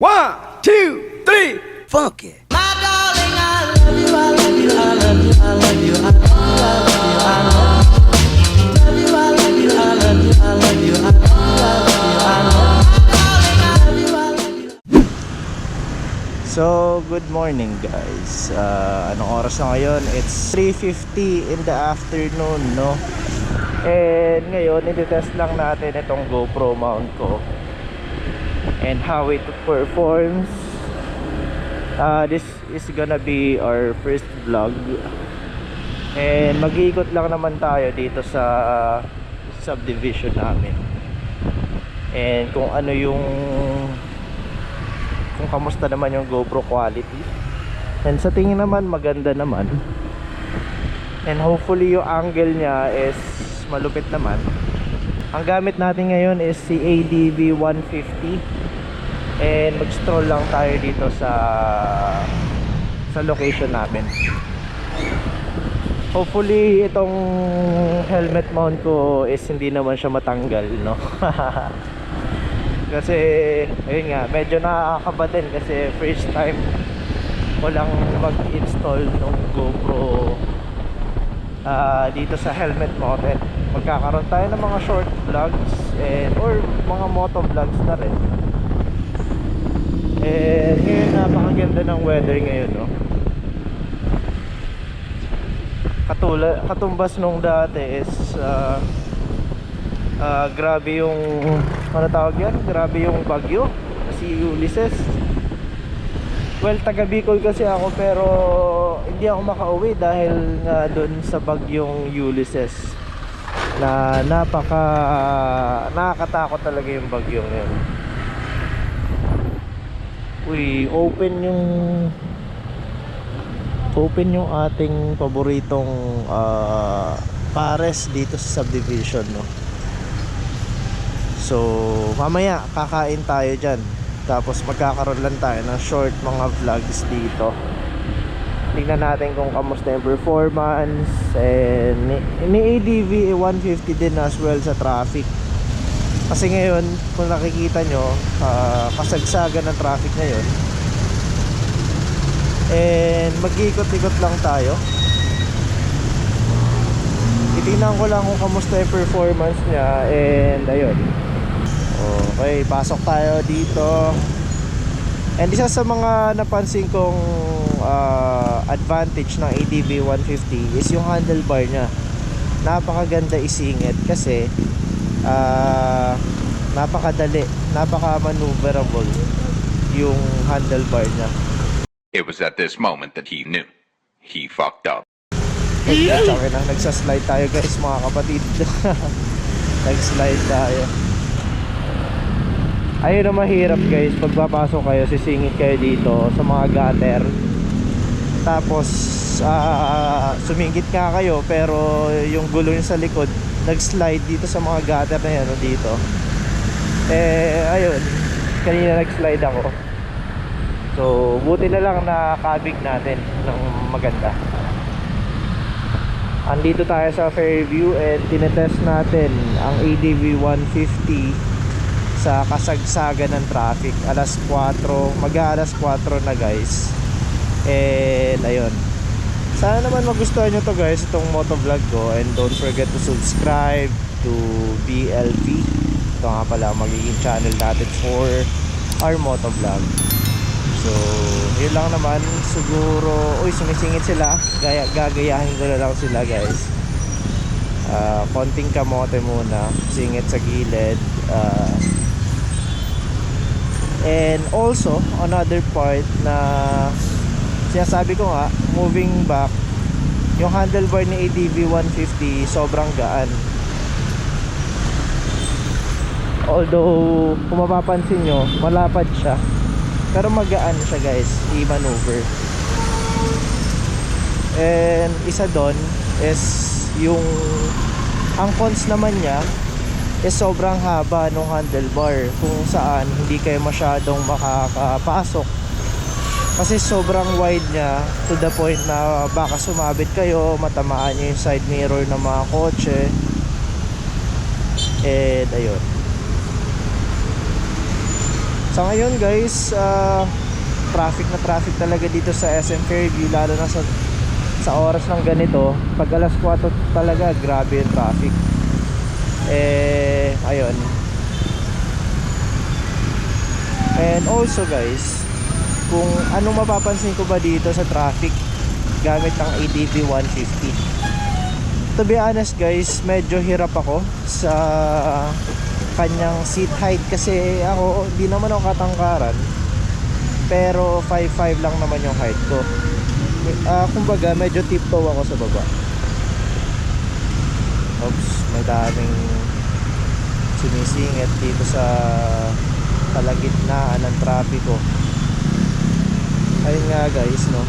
One, two, three, funk it. My darling, I love you, I love you, I love you, I love you, I love you, I love you, I love you, I love you, I love you, I love you, I love you, I love you, I love you. So, good morning guys. Anong oras na ngayon? It's 3:50 in the afternoon, no? And ngayon, i-test lang natin itong GoPro mount ko and how it performs. This is gonna be our first vlog. And mag-iikot lang naman tayo dito sa subdivision namin. And kung ano yung kung kamusta naman yung GoPro quality. And sa tingin naman maganda naman. And hopefully yung angle niya is malupit naman. Ang gamit natin ngayon is si ADV 150. And mag-stroll lang tayo dito sa location namin. Hopefully itong helmet mount ko is hindi naman siya matanggal, no? Kasi ayun nga, medyo nakakaba din kasi first time ko lang mag-install ng GoPro dito sa helmet mounted. Magkakaroon tayo ng mga short vlogs or mga moto vlogs na rin. Ngayon napakaganda ng weather ngayon, no? Katumbas nung dati is grabe yung ano tawag yan? Grabe yung bagyo, si Ulysses. Well, taga Bicol kasi ako pero hindi ako makauwi dahil nga doon sa bagyong Ulysses na nakakatakot talaga yung bagyong yun. Uy, open yung ating paboritong pares dito sa subdivision, no? So mamaya kakain tayo dyan, tapos magkakaroon lang tayo ng short mga vlogs dito. Tingnan natin kung kamusta yung performance. And ni ADV 150 din as well sa traffic. Kasi ngayon kung nakikita nyo, kasagsagan ng traffic ngayon. And mag-iikot-ikot lang tayo. Titingnan ko lang kung kamusta yung performance niya. And ayun, okay, pasok tayo dito. And isa sa mga napansin kong advantage ng ADV 150 is yung handlebar niya. Napakaganda isingit kasi napakadali, napaka-maneuverable yung handlebar niya. It was at this moment that he knew he fucked up. Tsaka na, nagsaslide tayo guys, mga kapatid. Nagslide tayo. Ayun ang mahirap guys, pagpapasok kayo, sisingit kayo dito sa mga gutter. Tapos sumingit nga kayo pero yung gulo yung sa likod nag-slide dito sa mga gutter na yan, dito. Ayun, kanina nag-slide ako. So buti na lang na kabig natin ng maganda. Andito tayo sa Fairview and tinetest natin ang ADV 150 sa kasagsagan ng traffic. Alas 4, mag-aalas 4 na guys. And ayun, sana naman magustuhan nyo to guys, itong motovlog ko. And don't forget to subscribe to BLP. Ito nga pala magiging channel natin for our motovlog. So yun lang naman. Siguro, uy, sumisingit sila. Gagayahin ko na lang sila guys. Konting kamote muna, singit sa gilid. And also another part na sinasabi ko nga, moving back, yung handlebar ni ADV 150 sobrang gaan. Although kung mapapansin nyo, malapad siya pero magaan siya guys, i-maneuver. And isa doon is yung ang cons naman niya is sobrang haba ng handlebar, kung saan hindi kayo masyadong makakapasok kasi sobrang wide niya to the point na baka sumabit kayo, matamaan nyo yung side mirror ng mga kotse. And ayun, Sa ngayon guys, traffic talaga dito sa SM Fairview, lalo na sa oras ng ganito. Pag alas 4 talaga, grabe yung traffic. Ayun. And also guys, kung anong mapapansin ko ba dito sa traffic gamit ang ADV 150, to be honest guys, medyo hirap ako sa kanyang seat height kasi ako, di naman ako katangkaran, pero 5'5" lang naman yung height ko. Kumbaga medyo tiptoe ako sa baba. Oops, may daming sumisingit dito sa kalagitnaan ng trapiko. Ayun nga guys, no.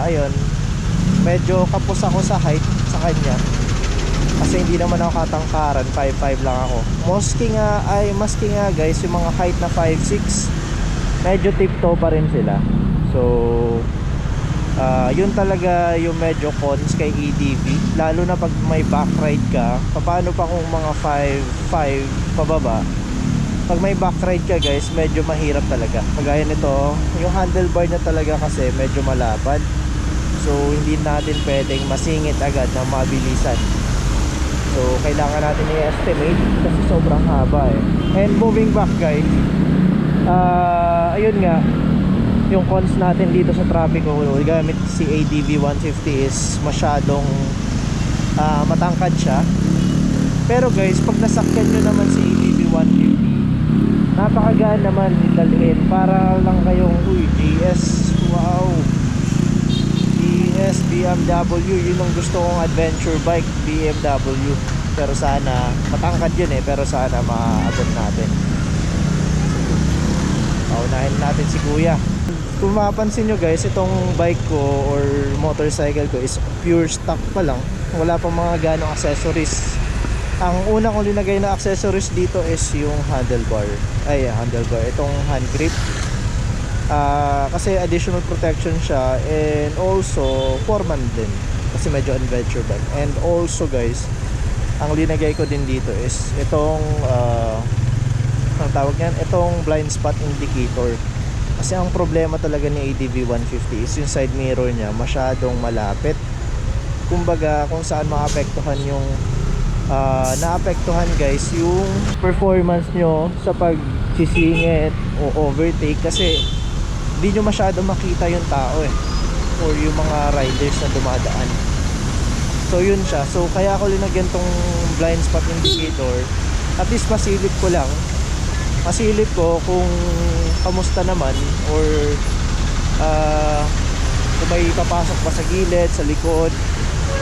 Ayun, medyo kapos ako sa height sa kanya kasi hindi naman ako katangkaran, 5'5" lang ako. Maski nga guys, yung mga height na 5'6", medyo tiptoe pa rin sila. So yun talaga yung medyo cons kay EDV, lalo na pag may back ride ka. Paano pa kung mga 5'5" pababa? Pag may back ride ka guys, medyo mahirap talaga. Kagaya nito, yung handlebar niya talaga kasi medyo malapad, so hindi natin pwedeng masingit agad na mabilisan. So kailangan natin i-estimate kasi sobrang haba eh. And moving back guys, ayun nga, yung cons natin dito sa traffic gamit si ADV 150 is masyadong matangkad siya. Pero guys, pag nasakyan nyo naman si ADV 150, napakagaan naman dalhin. Para lang kayong GS, wow, GS, BMW, yun ang gusto kong adventure bike, BMW. Pero sana, matangkad yun eh, pero sana maaabot natin. Paunahin natin si kuya. Kung mapapansin nyo guys, itong bike ko or motorcycle ko is pure stock pa lang, wala pang mga ganong accessories. Ang una kong linagay na accessories dito is yung handlebar, itong hand grip, kasi additional protection siya, and also foreman din kasi medyo adventure bike. And also guys, ang linagay ko din dito is itong ang tawag niyan, itong blind spot indicator. Kasi ang problema talaga ni ADV 150 is yung side mirror niya masyadong malapit. Kumbaga kung saan maapektuhan yung naapektuhan guys yung performance nyo sa pagsisingit o overtake, kasi hindi nyo masyado makita yung tao eh, or yung mga riders na dumadaan. So yun siya. So kaya ako linagyan tong blind spot indicator, at least masilip ko lang, masilip ko kung kamusta naman, or kung may papasok pa sa gilid, sa likod,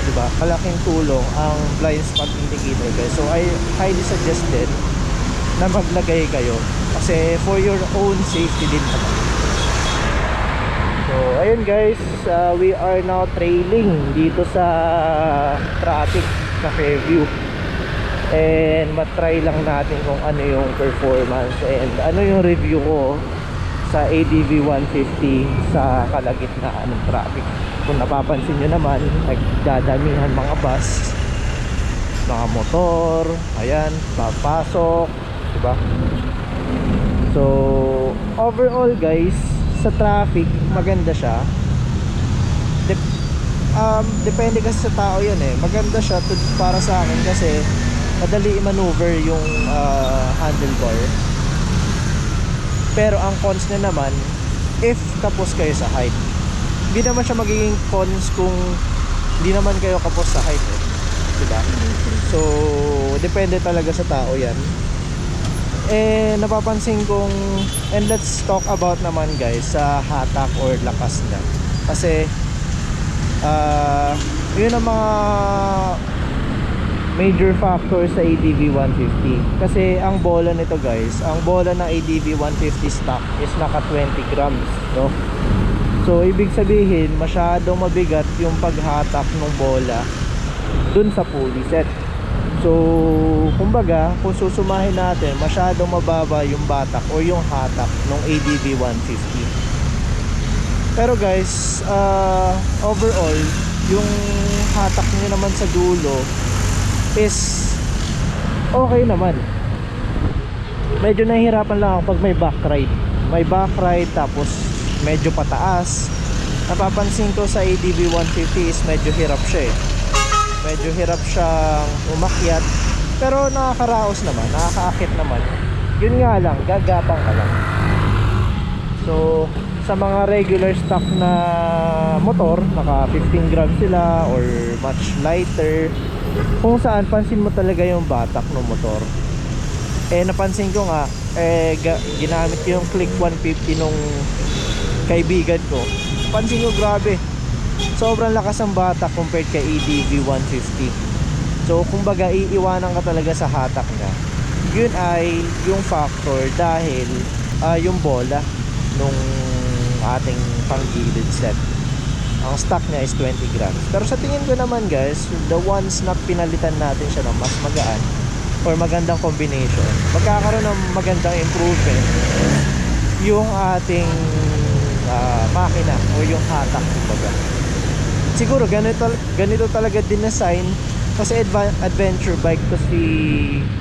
diba? Malaking tulong ang blind spot indicator guys. So I highly suggested na maglagay kayo kasi for your own safety din naman. So ayun guys, we are now trailing dito sa traffic sa Fairview, and matry lang natin kung ano yung performance and ano yung review ko sa ADV 150 sa kalagitnaan ng traffic. Kung napapansin nyo naman, nagdadamihan mga bus, mga motor, ayan, papasok, diba? So overall guys, sa traffic maganda siya. Depende kasi sa tao yan eh. Maganda siya para sa akin kasi madali i-maneuver yung handlebar. Pero ang cons na naman, if kapos kayo sa height, hindi naman siya magiging cons kung hindi naman kayo kapos sa height eh. Diba? So depende talaga sa tao yan. Napapansin kong, and let's talk about naman guys sa hatak or lakas na, kasi yun ang mga major factors sa ADV 150. Kasi ang bola nito guys, ang bola ng ADV 150 stock is naka 20 grams, no? So ibig sabihin masyadong mabigat yung paghatak ng bola dun sa pulley set. So kumbaga kung susumahin natin, masyadong mababa yung batak o yung hatak ng ADV 150. Pero guys, overall yung hatak niya naman sa dulo is okay naman. medyo nahihirapan lang ako pag may back ride. May back ride tapos medyo pataas. Napapansin ko sa ADV 150 is medyo hirap siya eh. Medyo hirap siyang umakyat. Pero nakakaraos naman, nakakaakit naman. Yun nga lang, gagapang ka lang. So, sa mga regular stock na motor, naka 15 grams sila or much lighter, kung saan pansin mo talaga yung batak ng motor. Napansin ko nga, ginamit ko yung Click 150 nung kaibigan ko. Pansin ko, grabe, sobrang lakas ang batak compared kay ADV 150. So kumbaga iiwanan ka talaga sa hatak niya. Yun ay yung factor dahil yung bola nung ating panggilid set, ang stock niya is 20 grams. Pero sa tingin ko naman guys, the ones na pinalitan natin siya ng mas magaan or magandang combination, magkakaroon ng magandang improvement yung ating makina o yung hatak kumbaga. Siguro ganito talaga dinesign kasi adventure bike to si,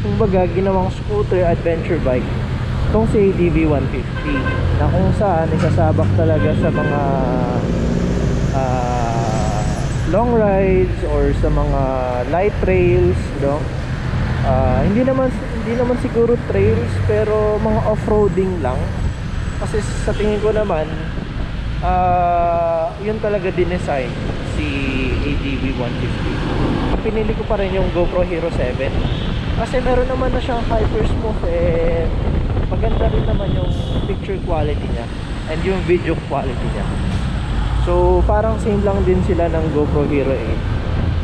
kumbaga ginawang scooter adventure bike tong si ADV 150 na kung saan isasabak talaga sa mga long rides or sa mga light trails, no? Hindi naman siguro trails pero mga off-roading lang. Kasi sa tingin ko naman yun talaga dinesign si ADV 150. Pinili ko pa rin yung GoPro Hero 7 kasi meron naman na siyang hyper smooth, maganda rin naman yung picture quality niya and yung video quality niya. So parang same lang din sila ng GoPro Hero 8,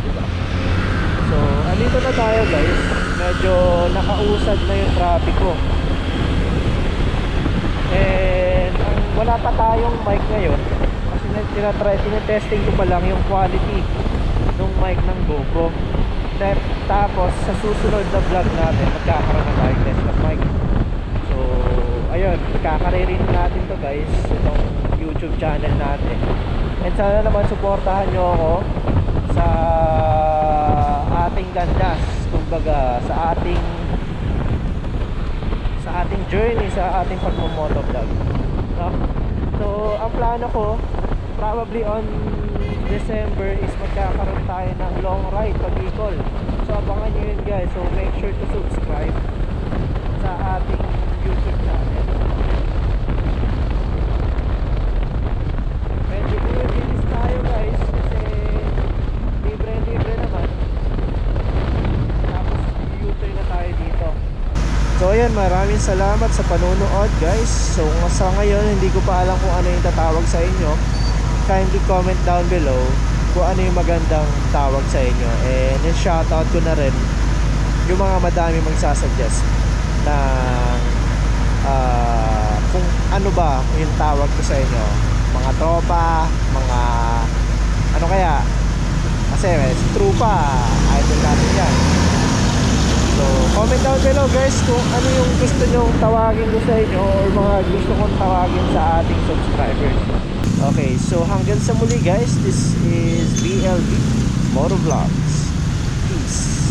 diba? So andito na tayo guys, medyo nakausad na yung traffic ko. And wala pa tayong mic ngayon kasi tinetesting ko pa lang yung quality ng mic ng GoPro. Tapos sa susunod na vlog natin magkakaroon na tayong test of mic. So ayun, kakaririn natin to guys, itong YouTube channel natin. And sana naman suportahan nyo ako sa ating landas, kumbaga sa ating journey, sa ating pagmo-motovlog, no? So ang plano ko probably on December is magkakaroon tayo ng long ride pag Bicol. So abangan nyo yun guys. So make sure to subscribe sa ating YouTube channel. Medyo bilis tayo guys kasi libre naman. Tapos U-turn na tayo dito. So ayan, maraming salamat sa panunood guys. So sa ngayon hindi ko pa alam kung ano yung tatawag sa inyo. Kindly comment down below kung ano yung magandang tawag sa inyo, and yung shoutout ko na rin yung mga madami magsasuggest na kung ano ba yung tawag ko sa inyo, mga tropa, mga ano kaya, kasi si trupa idol natin yan. So comment down below guys kung ano yung gusto nyong tawagin ko sa inyo or mga gusto kong tawagin sa ating subscribers. Okay, so hanggang sa muli guys, this is BLB Motovlogs. Peace.